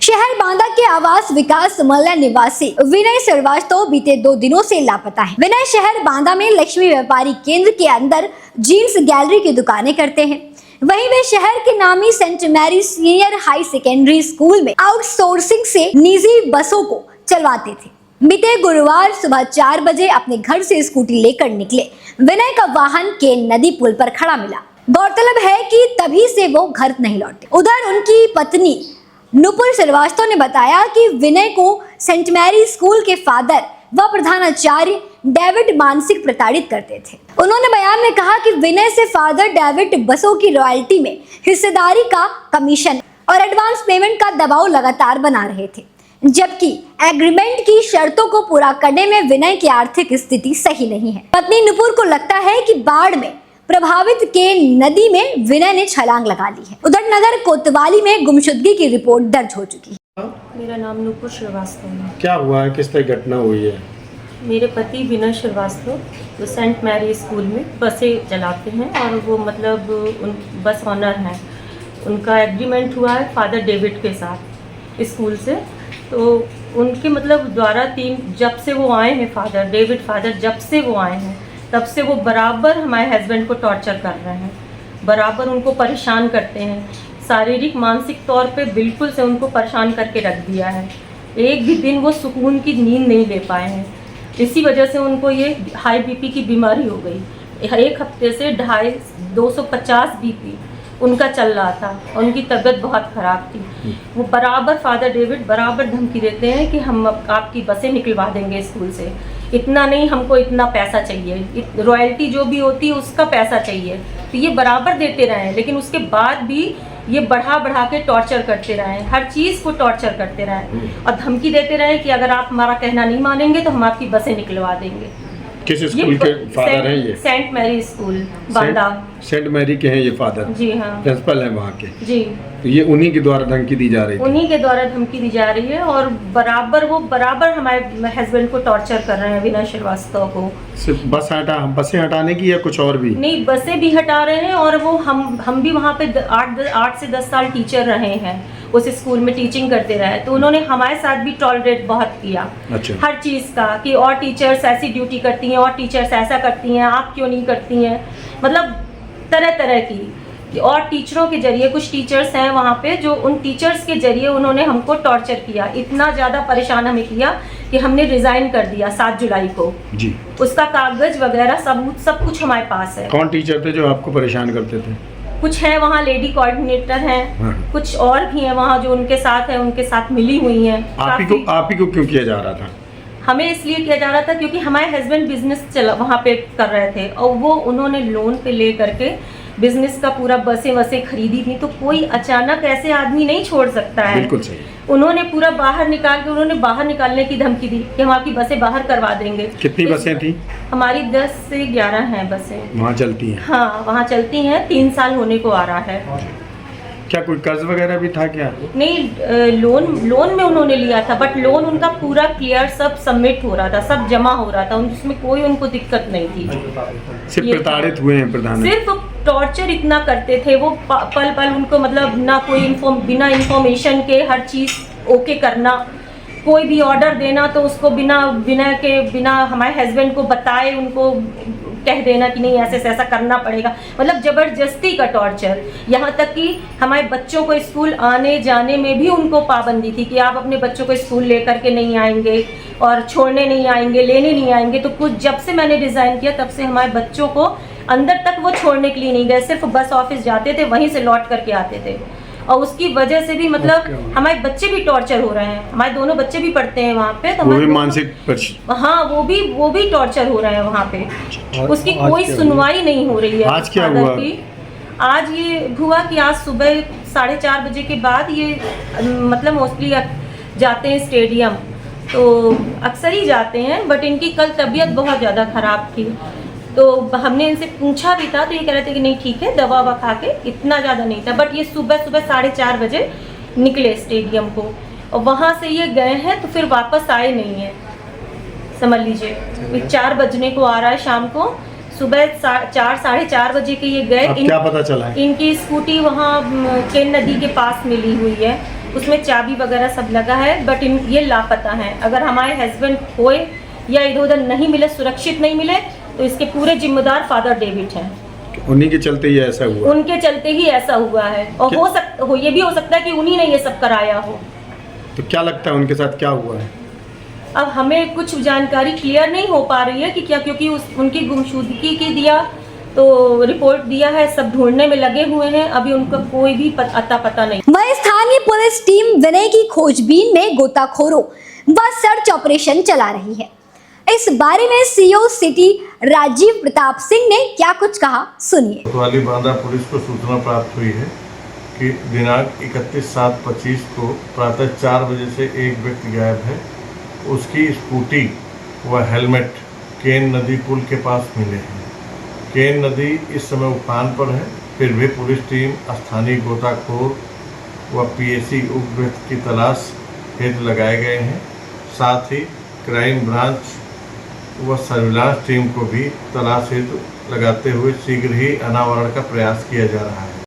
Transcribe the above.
शहर बांदा के आवास विकास मोहल्ला निवासी विनय श्रीवास्तव बीते 2 दिनों से लापता है। विनय शहर बांदा में लक्ष्मी व्यापारी केंद्र के अंदर जीन्स गैलरी की दुकानें करते हैं। वहीं वे शहर के नामी Saint Mary senior high secondary school में आउटसोर्सिंग से निजी बसों को चलवाते थे। बीते गुरुवार सुबह 4 बजे अपने घर से स्कूटी लेकर निकले विनय का वाहन केन नदी पुल पर खड़ा मिला। गौरतलब है कि तभी से वो घर नहीं लौटे। उधर उनकी पत्नी नुपुर श्रीवास्तव ने बताया कि विनय को सेंट मैरी स्कूल के फादर व प्रधानाचार्य डेविड मानसिक प्रताड़ित करते थे। उन्होंने बयान में कहा कि विनय से फादर डेविड बसों की रॉयल्टी में हिस्सेदारी का कमीशन और एडवांस पेमेंट का दबाव लगातार बना रहे थे, जबकि एग्रीमेंट की शर्तों को पूरा करने में विनय की आर्थिक स्थिति सही नहीं है। पत्नी नुपुर को लगता है कि बाढ़ में प्रभावित केन नदी में विनय ने छलांग लगा ली है। उधर नगर कोतवाली में गुमशुदगी की रिपोर्ट दर्ज हो चुकी है। मेरा नाम नुपुर श्रीवास्तव है। क्या हुआ है, किस तरह घटना हुई है? मेरे पति विनय श्रीवास्तव वो सेंट मैरी स्कूल में बसें चलाते हैं और वो मतलब उन बस ऑनर हैं। उनका एग्रीमेंट हुआ है फादर डेविड के साथ स्कूल से, तो उनके मतलब द्वारा जब से वो आए हैं फादर डेविड जब से वो आए हैं तब से वो बराबर हमारे हस्बैंड को टॉर्चर कर रहे हैं, बराबर उनको परेशान करते हैं, शारीरिक मानसिक तौर पे बिल्कुल से उनको परेशान करके रख दिया है। एक भी दिन वो सुकून की नींद नहीं ले पाए हैं। इसी वजह से उनको ये हाई बीपी की बीमारी हो गई। एक हफ्ते से 250 बीपी उनका चल रहा था और उनकी तबीयत बहुत ख़राब थी। वो बराबर फादर डेविड बराबर धमकी देते हैं कि हम आपकी बसें निकलवा देंगे स्कूल से, इतना नहीं, हमको इतना पैसा चाहिए, रॉयल्टी जो भी होती है उसका पैसा चाहिए। तो ये बराबर देते रहे, लेकिन उसके बाद भी ये बढ़ा के टॉर्चर करते रहे, हर चीज़ को टॉर्चर करते रहे और धमकी देते रहे कि अगर आप हमारा कहना नहीं मानेंगे तो हम आपकी बसें निकलवा देंगे। किस स्कूल के फादर हैं ये? Saint Mary school Banda. Saint Mary के हैं ये फादर? जी हाँ, प्रिंसिपल हैं वहाँ के। जी, तो ये उन्हीं के द्वारा धमकी दी जा रही है? उन्हीं के द्वारा धमकी दी जा रही है और बराबर हमारे हस्बैंड को टॉर्चर कर रहे हैं, विनय श्रीवास्तव को। सिर्फ बसें हटाने की या कुछ और भी? नहीं, बसें भी हटा रहे हैं और वो हम भी वहाँ पे 8 से 10 साल टीचर रहे हैं, उस स्कूल में टीचिंग करते रहे, तो उन्होंने हमारे साथ भी टॉलरेट बहुत किया। अच्छा। हर चीज़ का कि और टीचर्स ऐसी ड्यूटी करती हैं और टीचर्स ऐसा करती हैं, आप क्यों नहीं करती हैं, मतलब तरह की। और टीचरों के जरिए कुछ टीचर्स हैं वहाँ पे जो उन टीचर्स के जरिए उन्होंने हमको टॉर्चर किया, इतना ज़्यादा परेशान हमें किया कि हमने रिज़ाइन कर दिया 7 जुलाई को। जी। उसका कागज वगैरह सब कुछ हमारे पास है। कौन टीचर थे जो आपको परेशान करते थे? कुछ है वहाँ लेडी कोऑर्डिनेटर हैं, हाँ। कुछ और भी हैं वहाँ जो उनके साथ है, उनके साथ मिली हुई हैं। आप ही को क्यों किया जा रहा था? हमें इसलिए किया जा रहा था क्योंकि हमारे हस्बैंड बिजनेस वहाँ पे कर रहे थे और वो उन्होंने लोन पे ले करके बिजनेस का पूरा बसें खरीदी थी, तो कोई अचानक ऐसे आदमी नहीं छोड़ सकता है। बिल्कुल सही। उन्होंने पूरा बाहर निकालने की धमकी दी कि हम आपकी बसें बाहर करवा देंगे। कितनी बसें थी? हमारी 10 से 11 हैं बसें वहाँ चलती हैं? हाँ, वहाँ चलती हैं। 3 साल होने को आ रहा है। क्या कोई कर्ज वगैरह भी था क्या? नहीं, लोन में उन्होंने लिया था, बट लोन उनका पूरा क्लियर सब सबमिट हो रहा था, सब जमा हो रहा था, उसमें कोई उनको दिक्कत नहीं थी। सिर्फ प्रताड़ित हुए हैं प्रधान? सिर्फ टॉर्चर इतना करते थे वो, पल उनको मतलब ना कोई बिना इंफॉर्मेशन के हर चीज़ ओके करना, कोई भी ऑर्डर देना तो उसको बिना हमारे हस्बैंड को बताए उनको कह देना कि नहीं ऐसे ऐसा करना पड़ेगा, मतलब ज़बरदस्ती का टॉर्चर। यहाँ तक कि हमारे बच्चों को स्कूल आने जाने में भी उनको पाबंदी थी कि आप अपने बच्चों को स्कूल लेकर के नहीं आएंगे और छोड़ने नहीं आएंगे, लेने नहीं आएंगे। तो कुछ जब से मैंने डिज़ाइन किया तब से हमारे बच्चों को अंदर तक वो छोड़ने के लिए नहीं गए, सिर्फ बस ऑफिस जाते थे, वहीं से लौट करके आते थे। और उसकी वजह से भी मतलब हमारे बच्चे भी टॉर्चर हो रहे हैं। हमारे दोनों बच्चे भी पढ़ते हैं वहाँ पे, तो वो भी मानसिक हाँ, वो भी टॉर्चर हो रहे हैं वहाँ पे। उसकी कोई सुनवाई नहीं हो रही है। आज क्या हुआ? आज ये हुआ कि आज सुबह 4:30 बजे के बाद ये मतलब मोस्टली जाते हैं स्टेडियम, तो अक्सर ही जाते हैं, बट इनकी कल तबीयत बहुत ज़्यादा ख़राब थी, तो हमने इनसे पूछा भी था तो ये कह रहे थे कि नहीं ठीक है, दवा खा के, इतना ज़्यादा नहीं था। बट ये सुबह 4:30 बजे निकले स्टेडियम को और वहाँ से ये गए हैं तो फिर वापस आए नहीं हैं, समझ लीजिए। 4 बजने को आ रहा है शाम को, सुबह 4-4:30 बजे के ये गए। क्या पता चला है? इनकी स्कूटी वहाँ केन नदी के पास मिली हुई है, उसमें चाबी वगैरह सब लगा है, बट ये लापता हैं। अगर हमारे हस्बैंड खोए या इधर उधर नहीं मिले, सुरक्षित नहीं मिले, तो इसके पूरे जिम्मेदार फादर डेविड हैं। उन्हीं के चलते ही ऐसा हुआ। उनके चलते ही ऐसा हुआ है, और ये भी हो सकता है कि उन्हीं ने ये सब कराया हो। तो क्या लगता है उनके साथ क्या हुआ है? अब हमें कुछ जानकारी क्लियर नहीं हो पा रही है कि क्या, क्योंकि उनकी गुमशुदगी की दिया तो रिपोर्ट दिया है, सब ढूंढने में लगे हुए हैं, अभी उनका कोई भी अता पता नहीं। वहीं स्थानीय पुलिस टीम विनय की खोजबीन में गोताखोरों व सर्च ऑपरेशन चला रही है। इस बारे में सीओ सिटी राजीव प्रताप सिंह ने क्या कुछ कहा, सुनिए। कोतवाली बांदा पुलिस को सूचना प्राप्त हुई है कि दिनांक 31/7/25 को प्रातः 4 बजे से एक व्यक्ति गायब है। उसकी स्कूटी व हेलमेट केन नदी पुल के पास मिले हैं। केन नदी इस समय उफान पर है, फिर भी पुलिस टीम स्थानीय गोताखोर व पीएसी उक्त व्यक्ति की तलाश हेतु लगाए गए हैं। साथ ही क्राइम ब्रांच व सर्विलांस टीम को भी तलाश हेतु लगाते हुए शीघ्र ही अनावरण का प्रयास किया जा रहा है।